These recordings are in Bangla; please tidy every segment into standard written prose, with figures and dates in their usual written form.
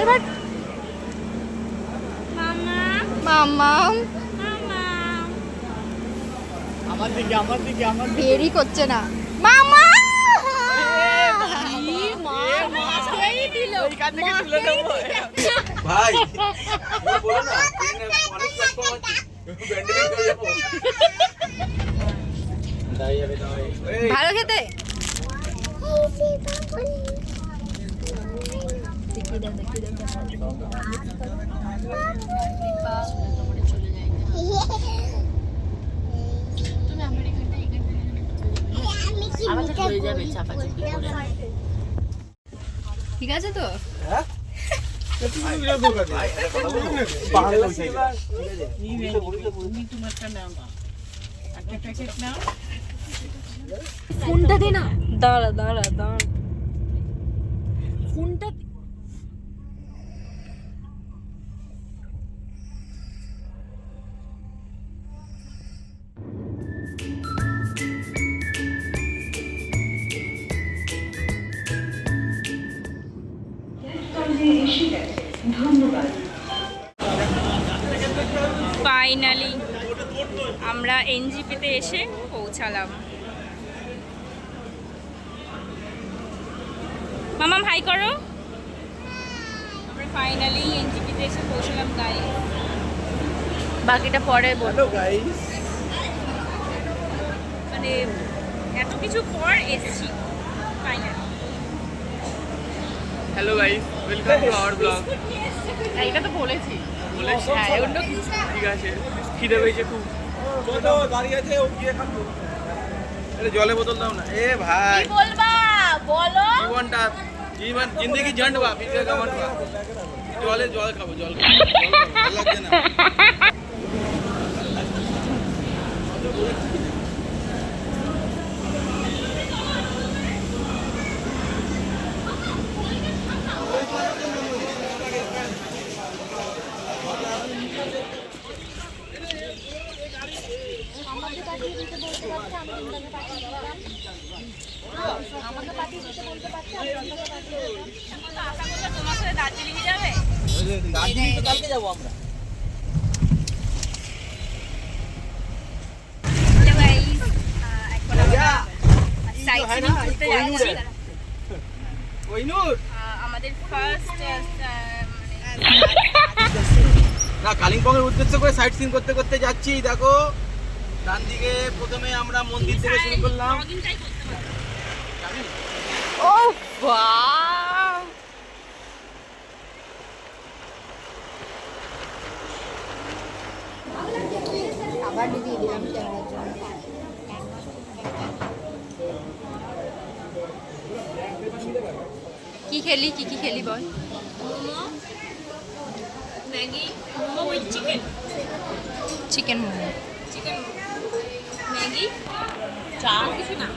এবার মামা আমার দিকে দেরি করছে না মামা। ভাই বলো না অনেক প্ল্যাটফর্ম আছে ব্যান্ডেজ হয়ে যাবো। ভালো খেতে ঠিক আছে তো ফোনটা দে না। দাঁড়া দাঁড়া দাঁড়া ফোনটা ফাইনালি আমরা এনজিপিতে এসে পৌঁছালাম। মামা হাই করো। আমরা ফাইনালি এনজিপিতে এসে পৌঁছালাম গাইস। বাকিটা পরে বলো গাইস। মানে এত কিছু পর এসেছি finally. Hello guys, welcome to our blog. এটা তো বলেছি। হ্যাঁ অন্য কিছু ঠিক আছে। খিদে পেয়েছে খুব। কত দাঁড়িয়ে আছে ও গিয়ে খাবো। আরে জলে বোতল দাও না। এ ভাই কি বলবা বলো। জীবনটা জীবন জিন্দগি ঝন্ডবা পিছে কামানবা। জল খাবো জল খাবো। ভালো লাগছে না। তোমার সাথে দার্জিলিং যাবে? দার্জিলিং তো কালকে যাবো আমরা। আমাদের ফার্স্ট না কালিম্পং এর উদ্দেশ্য করে সাইট সিন করতে করতে যাচ্ছি। দেখো ডান দিকে প্রথমে আমরা মন্দির থেকে শুরু করলাম। ও বাহ আবার দিয়ে দিলাম ক্যামেরার জন্য। কি খেলি কি খেলি বল। Momo Maggi momo with chicken momo Maggi চা কিছু না।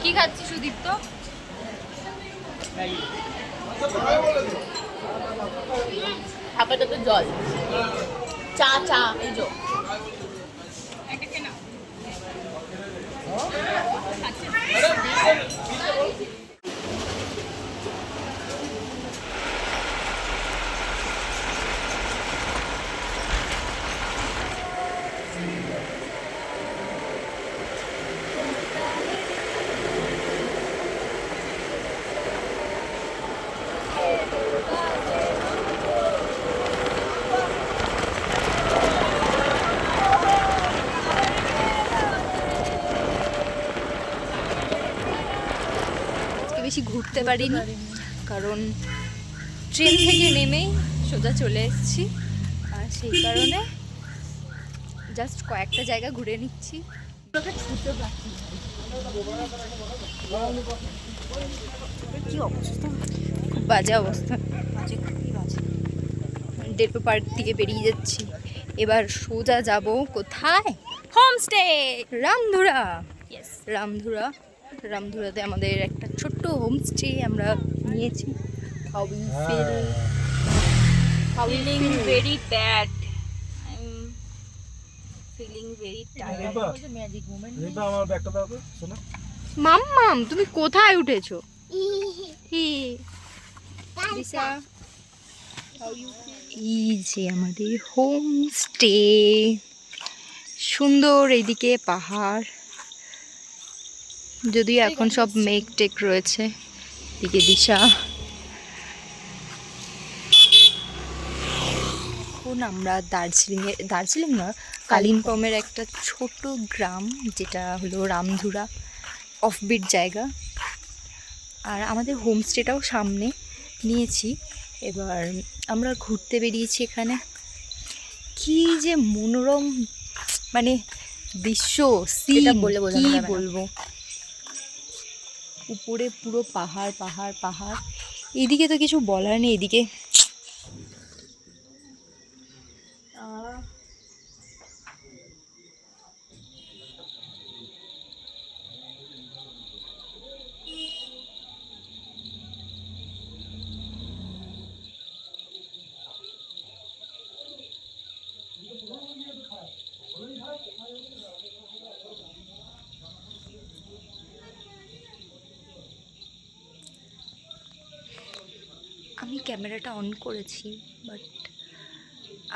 কি খাচ্ছি সুদীপ্ত? আপাতত জল চা এই যে বেশি ঘুরতে পারিনি কারণ ট্রেন থেকে নেমেই সোজা চলে এসেছি আর সেই কারণে জাস্ট কয়েকটা জায়গা ঘুরে নিচ্ছি। কি অবস্থা, খুব বাজে অবস্থা, ডেপো পার্ক থেকে বেরিয়ে যাচ্ছি। এবার সোজা যাব কোথায়? হোমস্টে রামধুরা। ইয়েস রামধুরাতে আমাদের একটা ছোট্ট হোমস্টে আমরা নিয়েছি। How we feeling very bad. I'm feeling very tired. আমার ব্যাগটা দাও তো শোনো। মাম্মাম তুমি কোথায় উঠেছো? দিশা এই যে আমাদের হোমস্টে, সুন্দর এইদিকে পাহাড়, যদিও এখন সব মেঘ টেক রয়েছে। এদিকে দিশা, এখন আমরা দার্জিলিং না, কালিম্পংয়ের একটা ছোট গ্রাম যেটা হলো রামধুরা, অফবিট জায়গা। আর আমাদের হোমস্টেটাও সামনে নিয়েছি। এবার আমরা ঘুরতে বেরিয়েছি। এখানে কি যে মনোরম মানে দৃশ্য, এটা বলে বোঝানো কি যাবে না। বলবো, উপরে পুরো পাহাড় পাহাড় পাহাড়, এদিকে তো কিছু বলার নেই। এদিকে আমি ক্যামেরাটা অন করেছি, বাট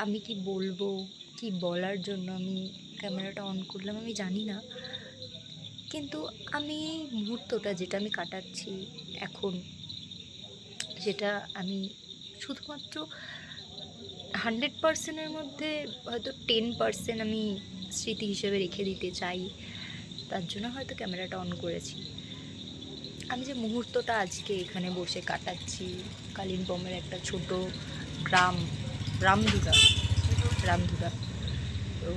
আমি কি বলবো, কি বলার জন্য আমি ক্যামেরাটা অন করলাম আমি জানি না। কিন্তু আমি এই মুহূর্তটা যেটা আমি কাটাচ্ছি এখন, যেটা আমি শুধুমাত্র 100%-এর মধ্যে হয়তো 10% আমি স্মৃতি হিসেবে রেখে দিতে চাই, তার জন্য হয়তো ক্যামেরাটা অন করেছি। আমি যে মুহূর্তটা আজকে এখানে বসে কাটাচ্ছি, কালিম্পংয়ের একটা ছোট গ্রাম রামধুরা, তো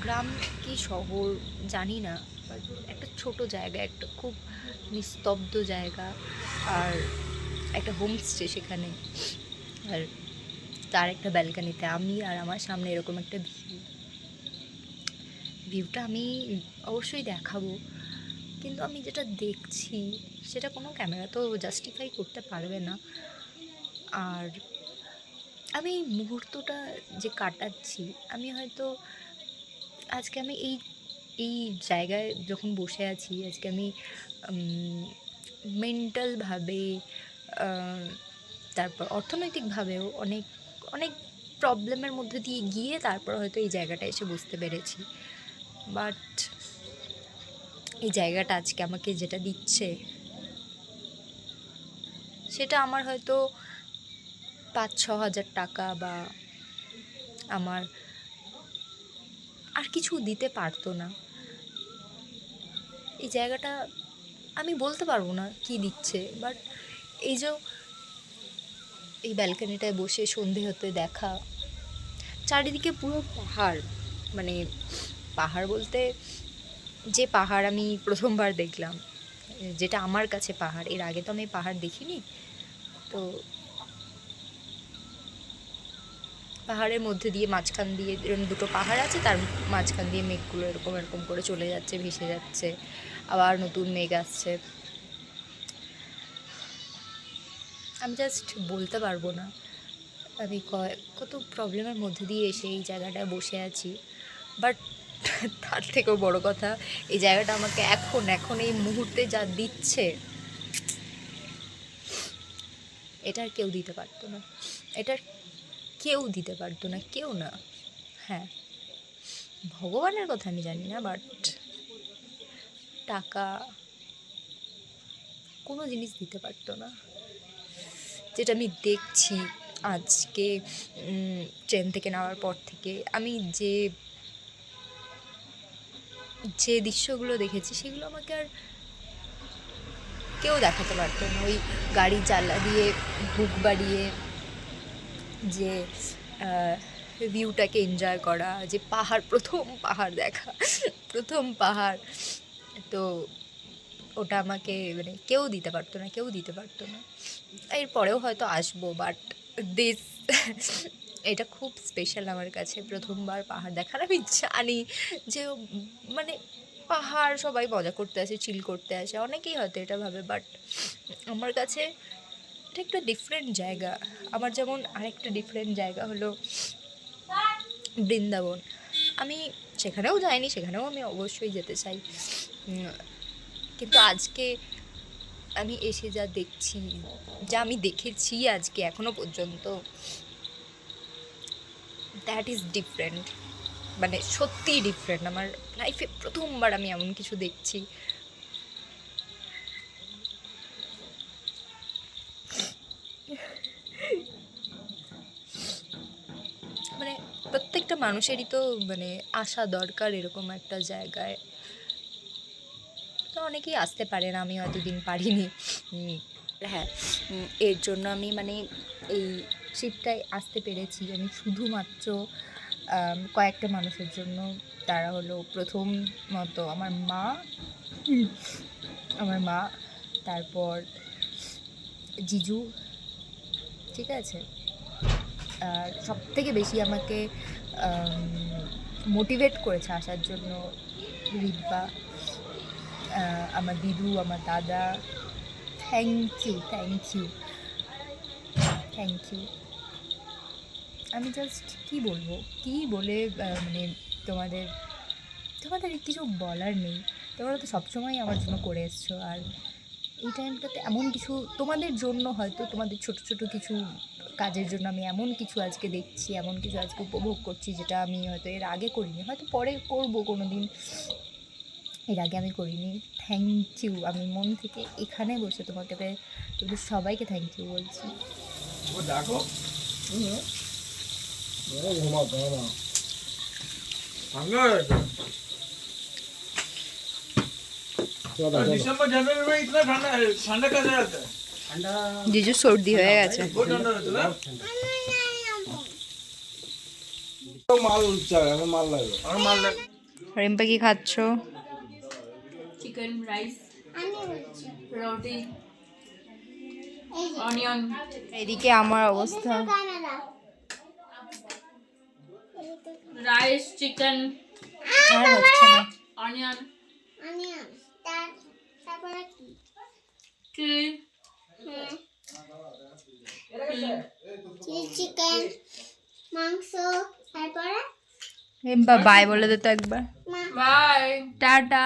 গ্রাম কি শহর জানি না, বাট একটা ছোট জায়গা, একটা খুব নিস্তব্ধ জায়গা, আর একটা হোমস্টে সেখানে, আর তার একটা ব্যালকানিতে আমি আর আমার সামনে এরকম একটা ভিউটা আমি অবশ্যই দেখাবো। কিন্তু আমি যেটা দেখছি সেটা কোনো ক্যামেরা তো জাস্টিফাই করতে পারবে না। আর আমি এই মুহূর্তটা যে কাটাচ্ছি, আমি হয়তো আজকে আমি এই জায়গায় যখন বসে আছি, আজকে আমি মেন্টালভাবে, তারপর অর্থনৈতিকভাবেও অনেক অনেক প্রবলেমের মধ্যে দিয়ে গিয়ে তারপর হয়তো এই জায়গাটা এসে বুঝতে পেরেছি। বাট এই জায়গাটা আজকে আমাকে যেটা দিচ্ছে সেটা আমার হয়তো 5-6 হাজার টাকা বা আমার আর কিছু দিতে পারতো না। এই জায়গাটা আমি বলতে পারবো না কি দিচ্ছে, বাট এই যে এই ব্যালকনিটায় বসে সন্ধে হতে দেখা, চারিদিকে পুরো পাহাড়, মানে পাহাড় বলতে যে পাহাড় আমি প্রথমবার দেখলাম, যেটা আমার কাছে পাহাড়, এর আগে তো আমি পাহাড় দেখিনি। তো পাহাড়ের মধ্যে দিয়ে মাঝখান দিয়ে এরকম দুটো পাহাড় আছে, তার মাঝখান দিয়ে মেঘগুলো এরকম এরকম করে চলে যাচ্ছে, ভেসে যাচ্ছে, আবার নতুন মেঘ আসছে। আমি জাস্ট বলতে পারবো না আমি কত প্রবলেমের মধ্যে দিয়ে এসে এই জায়গাটায় বসে আছি। বাট তার থেকেও বড় কথা, এই জায়গাটা আমাকে এখন এই মুহূর্তে যা দিচ্ছে, এটা আর কেউ দিতে পারতো না, এটার কেউ দিতে পারতো না, কেউ না। হ্যাঁ, ভগবানের কথা আমি জানি না, বাট টাকা কোনো জিনিস দিতে পারতো না। যেটা আমি দেখছি আজকে ট্রেন থেকে নামার পর থেকে, আমি যে দৃশ্যগুলো দেখেছি সেগুলো আমাকে আর কেউ দেখাতে পারতো না। ওই গাড়ির জানলা দিয়ে বুক বাড়িয়ে যে ভিউটাকে এনজয় করা, যে পাহাড়, প্রথম পাহাড় দেখা, প্রথম পাহাড়, তো ওটা আমাকে মানে কেউ দিতে পারতো না। এরপরেও হয়তো আসবো, বাট দিস এটা খুব স্পেশাল আমার কাছে, প্রথমবার পাহাড় দেখার। আমি জানি যে মানে পাহাড় সবাই মজা করতে আসে, চিল করতে আসে, অনেকেই হয়তো এটা ভাবে, বাট আমার কাছে এটা একটা ডিফারেন্ট জায়গা। আমার যেমন আরেকটা ডিফারেন্ট জায়গা হলো বৃন্দাবন। আমি সেখানেও যাইনি, সেখানেও আমি অবশ্যই যেতে চাই, কিন্তু আজকে আমি এসে যা দেখছি, যা আমি দেখেছি আজকে এখনো পর্যন্ত, দ্যাট ইজ ডিফারেন্ট, মানে সত্যিই ডিফারেন্ট। আমার লাইফে প্রথমবার আমি এমন কিছু দেখছি। মানে প্রত্যেকটা মানুষেরই তো মানে আসা দরকার এরকম একটা জায়গায়। তো অনেকেই আসতে পারে না, আমি হয়তো দিন পারিনি। হ্যাঁ, এর জন্য আমি মানে এই ট্রিপটায় আসতে পেরেছি আমি শুধুমাত্র কয়েকটা মানুষের জন্য। তারা হলো প্রথমত আমার মা, তারপর জিজু, ঠিক আছে। আর সবথেকে বেশি আমাকে মোটিভেট করেছে আসার জন্য রিব্বা, আমার দিদু, আমার দাদা। Thank you. আমি জাস্ট কী বলে মানে তোমাদের কিছু বলার নেই। তোমরা তো সবসময় আমার জন্য করে এসছো, আর এই টাইমটাতে এমন কিছু তোমাদের জন্য, হয়তো তোমাদের ছোট ছোট কিছু কাজের জন্য আমি এমন কিছু আজকে দেখছি, এমন কিছু আজকে উপভোগ করছি যেটা আমি হয়তো এর আগে করিনি, হয়তো পরে করবো কোনো দিন, এর আগে আমি করিনি। থ্যাংক ইউ, আমি মন থেকে এখানে বসে তোমাদের সবাইকে থ্যাংক ইউ বলছি। দেখো दिसंबर जनवरी में इतना ठंडा ठंडा कैसे रहता है? জিজু সর্দি হয়ে গেছে। बहुत ठंडा रहता है ना। माल चाहिए, हमें माल लगेगा। हमें माल लगे। রিম্পা কি খাচ্ছ? চিকেন রাইস, রুটি, অনিয়ন। এদিকে আমার অবস্থা, রাইস, চিকেন, আর হচ্ছে না। অনিয়ন, তারপরে কি? চিলি, চিকেন, মাংস, তারপরে রিম্পা বাই বলে দে তো একবার। বাই। টাটা।